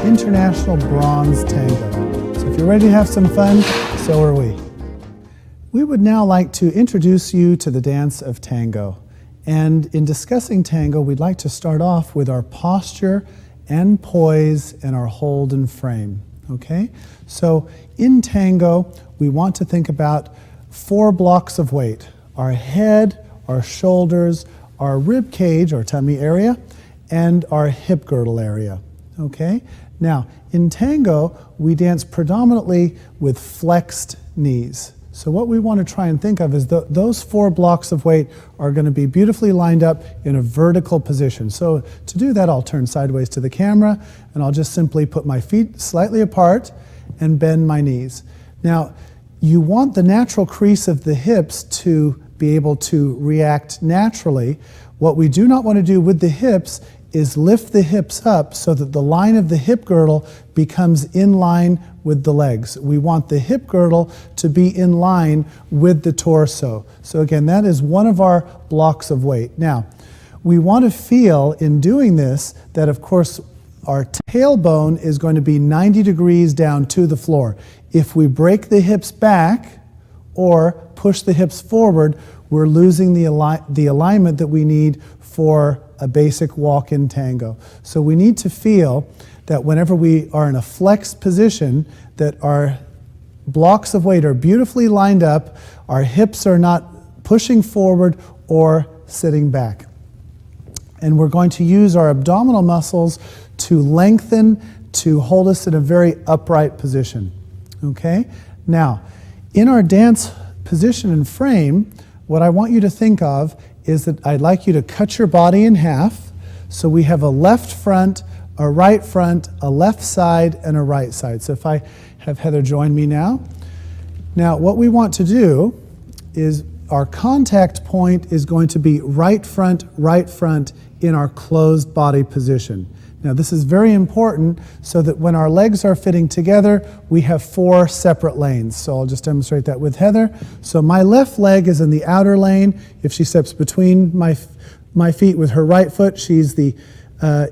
International Bronze Tango. So if you're ready to have some fun, so are we. We would now like to introduce you to the dance of tango. And in discussing tango, we'd like to start off with our posture and poise and our hold and frame. Okay? So in tango, we want to think about 4 blocks of weight: our head, our shoulders, our rib cage, or tummy area, and our hip girdle area. Okay? Now, in tango, we dance predominantly with flexed knees. So what we want to try and think of is those 4 blocks of weight are going to be beautifully lined up in a vertical position. So to do that, I'll turn sideways to the camera, and I'll just simply put my feet slightly apart and bend my knees. Now, you want the natural crease of the hips to be able to react naturally. What we do not want to do with the hips is lift the hips up so that the line of the hip girdle becomes in line with the legs. We want the hip girdle to be in line with the torso. So again, that is one of our blocks of weight. Now, we want to feel in doing this that, of course, our tailbone is going to be 90 degrees down to the floor. If we break the hips back or push the hips forward, we're losing the alignment that we need for a basic walk in tango. So we need to feel that whenever we are in a flexed position, that our blocks of weight are beautifully lined up, our hips are not pushing forward or sitting back. And we're going to use our abdominal muscles to lengthen, to hold us in a very upright position. Okay? Now, in our dance position and frame, what I want you to think of is that I'd like you to cut your body in half. So we have a left front, a right front, a left side, and a right side. So if I have Heather join me now. Now what we want to do is our contact point is going to be right front in our closed body position. Now this is very important so that when our legs are fitting together, we have 4 separate lanes. So I'll just demonstrate that with Heather. So my left leg is in the outer lane. If she steps between my feet with her right foot, she's the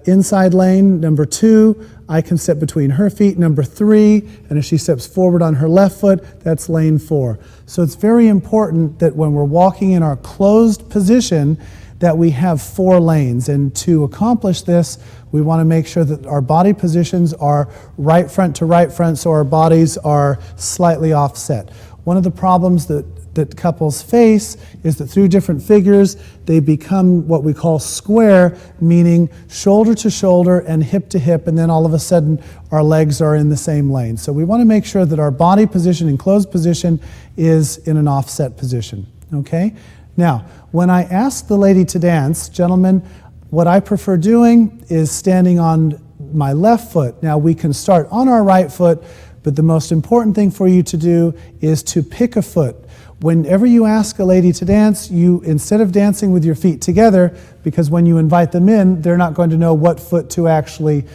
inside lane, number 2. I can step between her feet, number 3. And if she steps forward on her left foot, that's lane 4. So it's very important that when we're walking in our closed position, that we have 4 lanes. And to accomplish this, we want to make sure that our body positions are right front to right front, so our bodies are slightly offset. One of the problems that couples face is that through different figures, they become what we call square, meaning shoulder to shoulder and hip to hip, and then all of a sudden our legs are in the same lane. So we want to make sure that our body position and closed position is in an offset position. Okay? Now, when I ask the lady to dance, gentlemen, what I prefer doing is standing on my left foot. Now we can start on our right foot, but the most important thing for you to do is to pick a foot. Whenever you ask a lady to dance, you, instead of dancing with your feet together, because when you invite them in, they're not going to know what foot to actually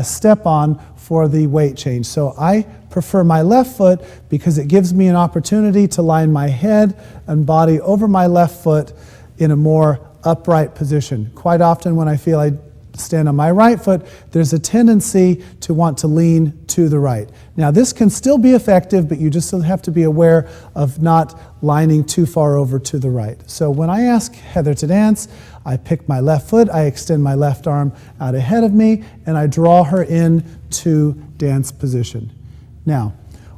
step on for the weight change. So I prefer my left foot because it gives me an opportunity to line my head and body over my left foot in a more upright position. Quite often when I feel I stand on my right foot, there's a tendency to want to lean to the right. Now this can still be effective, but you just have to be aware of not lining too far over to the right. So when I ask Heather to dance, I pick my left foot, I extend my left arm out ahead of me, and I draw her in to dance position. Now,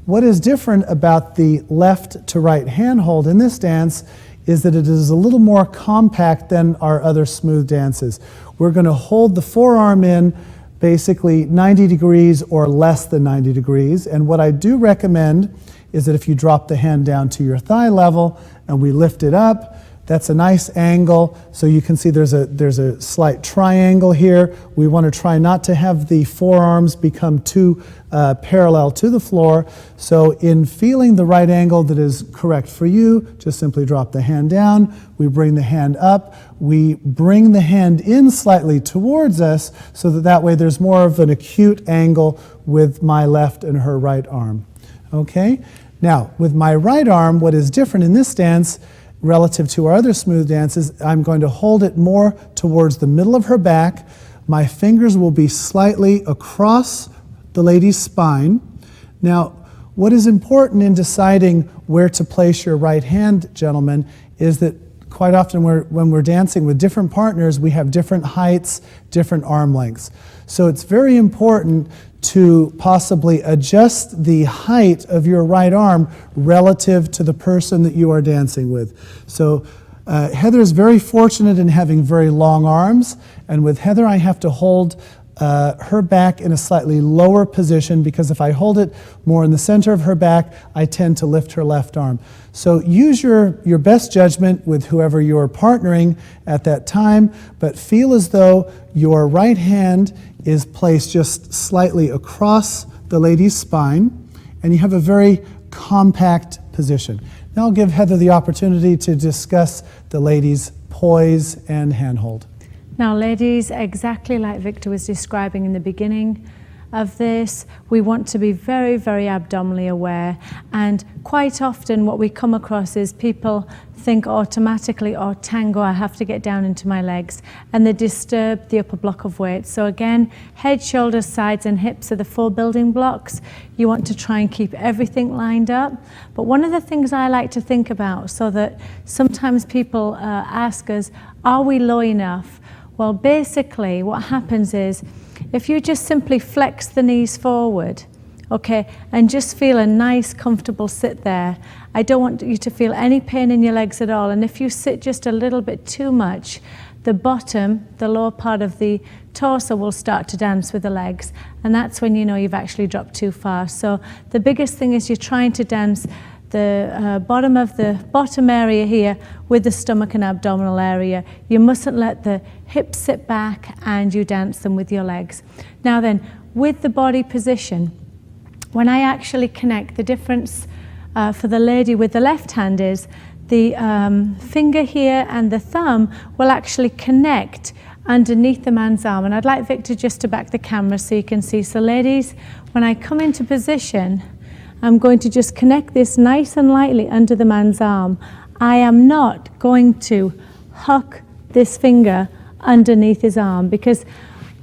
what is different about the left to right hand hold in this dance is that it is a little more compact than our other smooth dances. We're going to hold the forearm in basically 90 degrees or less than 90 degrees. And what I do recommend is that if you drop the hand down to your thigh level and we lift it up, that's a nice angle. So you can see there's a slight triangle here. We want to try not to have the forearms become too parallel to the floor. So in feeling the right angle that is correct for you, just simply drop the hand down. We bring the hand up. We bring the hand in slightly towards us so that way there's more of an acute angle with my left and her right arm. Okay? Now, with my right arm, what is different in this dance relative to our other smooth dances, I'm going to hold it more towards the middle of her back. My fingers will be slightly across the lady's spine. Now, what is important in deciding where to place your right hand, gentlemen, is that quite often when we're dancing with different partners, we have different heights, different arm lengths. So it's very important to possibly adjust the height of your right arm relative to the person that you are dancing with. So Heather is very fortunate in having very long arms, and with Heather I have to hold her back in a slightly lower position, because if I hold it more in the center of her back, I tend to lift her left arm. So use your best judgment with whoever you're partnering at that time, but feel as though your right hand is placed just slightly across the lady's spine, and you have a very compact position. Now I'll give Heather the opportunity to discuss the lady's poise and handhold. Now ladies, exactly like Victor was describing in the beginning of this, we want to be very, very abdominally aware, and quite often what we come across is people think automatically, oh, tango, I have to get down into my legs, and they disturb the upper block of weight. So again, head, shoulders, sides and hips are the 4 building blocks. You want to try and keep everything lined up. But one of the things I like to think about, so that sometimes people ask us, are we low enough? Well, basically what happens is, if you just simply flex the knees forward, okay, and just feel a nice comfortable sit there, I don't want you to feel any pain in your legs at all. And if you sit just a little bit too much, the bottom, the lower part of the torso will start to dance with the legs, and that's when you know you've actually dropped too far. So the biggest thing is you're trying to dance the bottom of the bottom area here with the stomach and abdominal area. You mustn't let the hips sit back, and you dance them with your legs. Now then, with the body position, when I actually connect, the difference for the lady with the left hand is the finger here and the thumb will actually connect underneath the man's arm. And I'd like Victor just to back the camera so you can see. So ladies, when I come into position, I'm going to just connect this nice and lightly under the man's arm. I am not going to hook this finger underneath his arm, because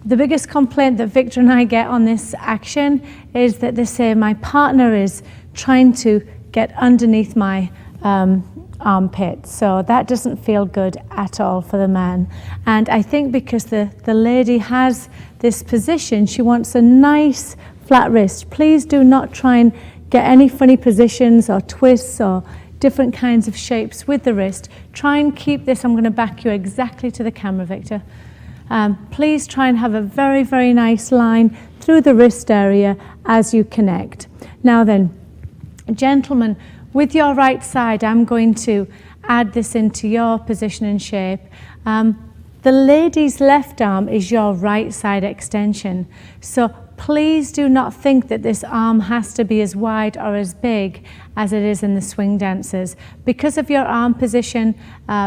the biggest complaint that Victor and I get on this action is that they say my partner is trying to get underneath my armpit. So that doesn't feel good at all for the man. And I think because the lady has this position, she wants a nice flat wrist. Please do not try and get any funny positions or twists or different kinds of shapes with the wrist. Try and keep this, I'm going to back you exactly to the camera, Victor. Please try and have a very, very nice line through the wrist area as you connect. Now then, gentlemen, with your right side, I'm going to add this into your position and shape. The lady's left arm is your right side extension. So please do not think that this arm has to be as wide or as big as it is in the swing dancers. Because of your arm position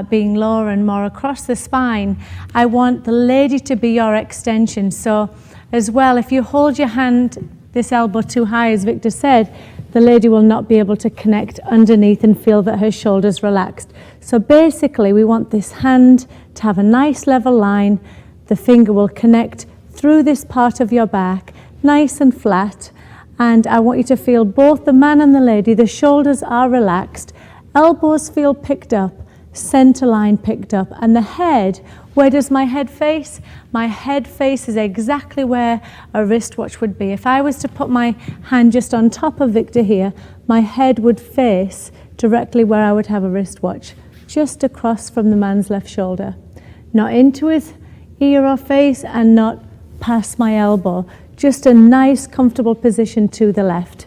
being lower and more across the spine, I want the lady to be your extension. So as well, if you hold your hand, this elbow too high, as Victor said, the lady will not be able to connect underneath and feel that her shoulder's relaxed. So basically, we want this hand to have a nice level line. The finger will connect through this part of your back, nice and flat, and I want you to feel both the man and the lady, the shoulders are relaxed, elbows feel picked up, center line picked up, and the head, where does my head face? My head faces exactly where a wristwatch would be. If I was to put my hand just on top of Victor here, my head would face directly where I would have a wristwatch, just across from the man's left shoulder. Not into his ear or face, and not past my elbow. Just a nice, comfortable position to the left.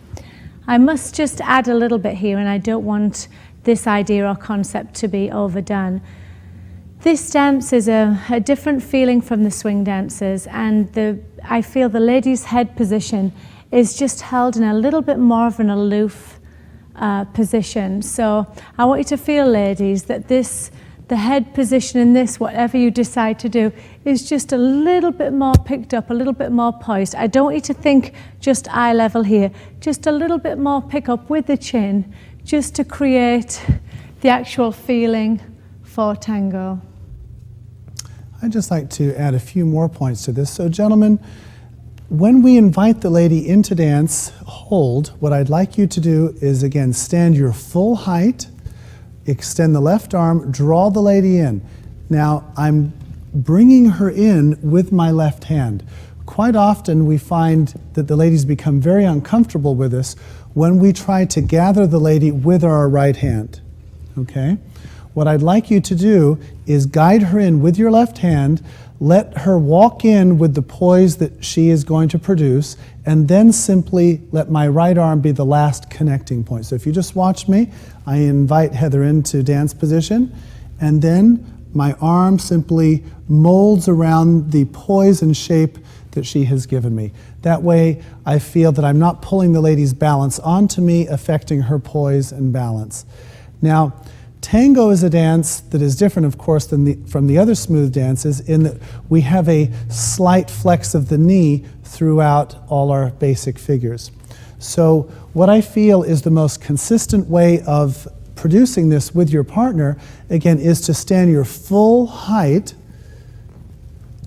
I must just add a little bit here, and I don't want this idea or concept to be overdone. This dance is a different feeling from the swing dancers, and I feel the lady's head position is just held in a little bit more of an aloof position. So I want you to feel, ladies, that the head position in this, whatever you decide to do, is just a little bit more picked up, a little bit more poised. I don't want you to think just eye level here, just a little bit more pick up with the chin, just to create the actual feeling for tango. I'd just like to add a few more points to this. So gentlemen, When we invite the lady into dance hold, what I'd like you to do is, again, stand your full height, extend the left arm, draw the lady in. Now, I'm bringing her in with my left hand. Quite often we find that the ladies become very uncomfortable with this when we try to gather the lady with our right hand. Okay? What I'd like you to do is guide her in with your left hand, let her walk in with the poise that she is going to produce, and then simply let my right arm be the last connecting point. So if you just watch me, I invite Heather into dance position, and then my arm simply molds around the poise and shape that she has given me. That way I feel that I'm not pulling the lady's balance onto me, affecting her poise and balance. Now, Tango is a dance that is different, of course, from the other smooth dances in that we have a slight flex of the knee throughout all our basic figures. So what I feel is the most consistent way of producing this with your partner, again, is to stand your full height,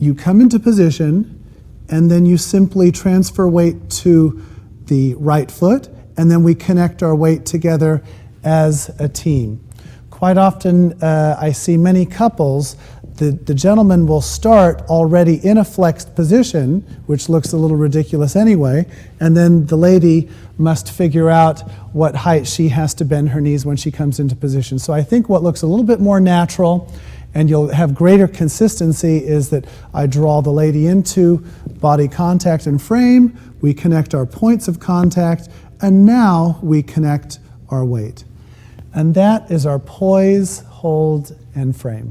you come into position, and then you simply transfer weight to the right foot, and then we connect our weight together as a team. Quite often I see many couples, the gentleman will start already in a flexed position, which looks a little ridiculous anyway, and then the lady must figure out what height she has to bend her knees when she comes into position. So I think what looks a little bit more natural and you'll have greater consistency is that I draw the lady into body contact and frame, we connect our points of contact, and now we connect our weight. And that is our poise, hold, and frame.